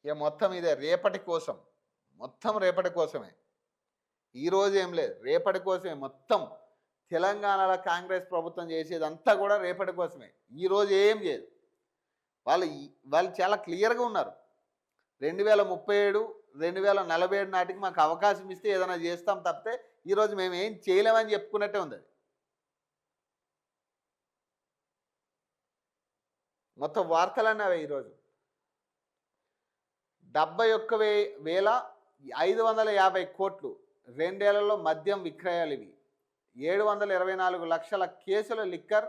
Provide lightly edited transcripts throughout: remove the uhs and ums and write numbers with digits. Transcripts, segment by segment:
ఇక మొత్తం ఇదే రేపటి కోసం. మొత్తం రేపటి కోసమే. ఈరోజు ఏం లేదు. రేపటి కోసమే మొత్తం. తెలంగాణలో కాంగ్రెస్ ప్రభుత్వం చేసేదంతా కూడా రేపటి కోసమే. ఈరోజు ఏం చేయదు. వాళ్ళు వాళ్ళు చాలా క్లియర్‌గా ఉన్నారు. 2037, 2047 నాటికి మాకు అవకాశం ఇస్తే ఏదైనా చేస్తాం తప్పితే, ఈరోజు మేమేం చేయలేమని చెప్పుకున్నట్టే ఉందది. మొత్తం వార్తలన్నీ అవే ఈరోజు. 71,550 రెండేళ్లలో మద్యం విక్రయాలివి. 724 లక్షల కేసుల లిక్కర్,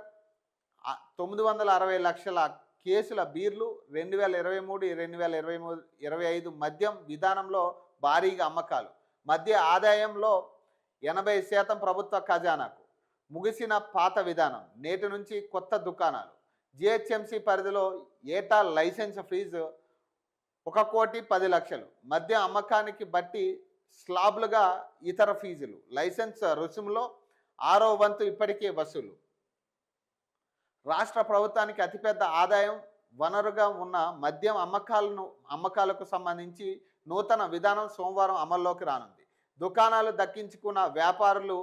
960 లక్షల కేసుల బీర్లు 2023, 2025 మద్యం విధానంలో భారీగా అమ్మకాలు. మధ్య ఆదాయంలో 80% ప్రభుత్వ ఖజానాకు. ముగిసిన పాత విధానం. నేటి నుంచి కొత్త దుకాణాలు. జిహెచ్ఎంసి పరిధిలో ఏటా లైసెన్స్ ఫీజు 1,10,00,000. మద్యం అమ్మకానికి బట్టి స్లాబ్లుగా ఇతర ఫీజులు. లైసెన్స్ రుసుములో 6వ వంతు ఇప్పటికే వసూలు. రాష్ట్ర ప్రభుత్వానికి అతిపెద్ద ఆదాయం వనరుగా ఉన్న మద్యం అమ్మకాలకు సంబంధించి నూతన విధానం సోమవారం అమల్లోకి రానుంది. దుకాణాలు దక్కించుకున్న వ్యాపారులు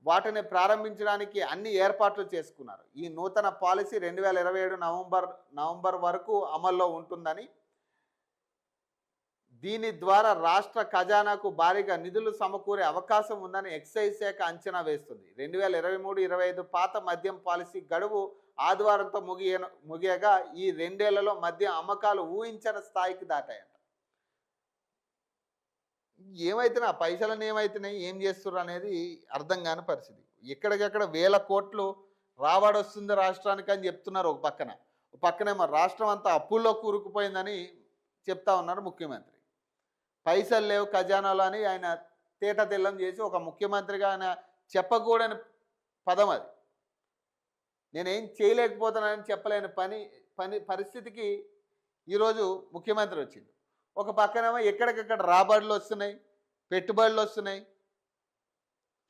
వాటిని ప్రారంభించడానికి అన్ని ఏర్పాట్లు చేసుకున్నారు. ఈ నూతన పాలసీ 2027 నవంబర్ వరకు అమల్లో ఉంటుందని, దీని ద్వారా రాష్ట్ర ఖజానాకు భారీగా నిధులు సమకూరే అవకాశం ఉందని ఎక్సైజ్ శాఖ అంచనా వేస్తుంది. 2023-25 పాత మద్యం పాలసీ గడువు ఆదివారంతో ముగియగా ఈ రెండేళ్లలో మద్యం అమ్మకాలు ఊహించని స్థాయికి దాటాయంట. ఏమైతున్నాయి ఆ పైసలను ఏమైతున్నాయి, ఏం చేస్తున్నారు అనేది అర్థం కాని పరిస్థితి. ఎక్కడికక్కడ 1,000 కోట్లు రాబడొస్తుంది రాష్ట్రానికి అని చెప్తున్నారు ఒక పక్కన. ఒక పక్కనేమో రాష్ట్రం అంతా అప్పుల్లో కూరుకుపోయిందని చెప్తా ఉన్నారు ముఖ్యమంత్రి. పైసలు లేవు ఖజానాలో అని ఆయన తేటతెల్లం చేసి ఒక ముఖ్యమంత్రిగా ఆయన చెప్పకూడని పదం అది. నేనేం చేయలేకపోతున్నానని చెప్పలేని పరిస్థితికి ఈరోజు ముఖ్యమంత్రి వచ్చింది. ఒక పక్కనేమో ఎక్కడికక్కడ రాబడులు వస్తున్నాయి, పెట్టుబడులు వస్తున్నాయి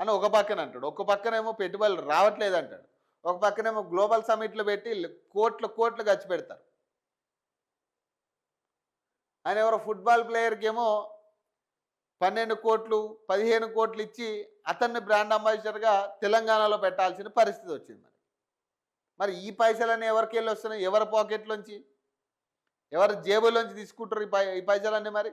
అని ఒక పక్కన అంటాడు. ఒక పక్కనేమో పెట్టుబడులు రావట్లేదు అంటాడు. ఒక పక్కనేమో గ్లోబల్ సమిట్లు పెట్టి కోట్లు ఖర్చు పెడతారు. ఆయన ఎవరో ఫుట్బాల్ ప్లేయర్కి ఏమో 12 కోట్లు 15 కోట్లు ఇచ్చి అతన్ని బ్రాండ్ అంబాసిడర్గా తెలంగాణలో పెట్టాల్సిన పరిస్థితి వచ్చింది. మరి ఈ పైసలన్నీ ఎవరికి వెళ్ళి వస్తున్నాయి, ఎవరి పాకెట్లోంచి, ఎవరి జేబులోంచి తీసుకుంటారు ఈ పైసలన్నీ? మరి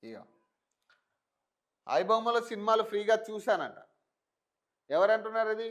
ఇక ఐబొమ్మలో సినిమాలు ఫ్రీగా చూశానంట. ఎవరంటున్నారు ఇది?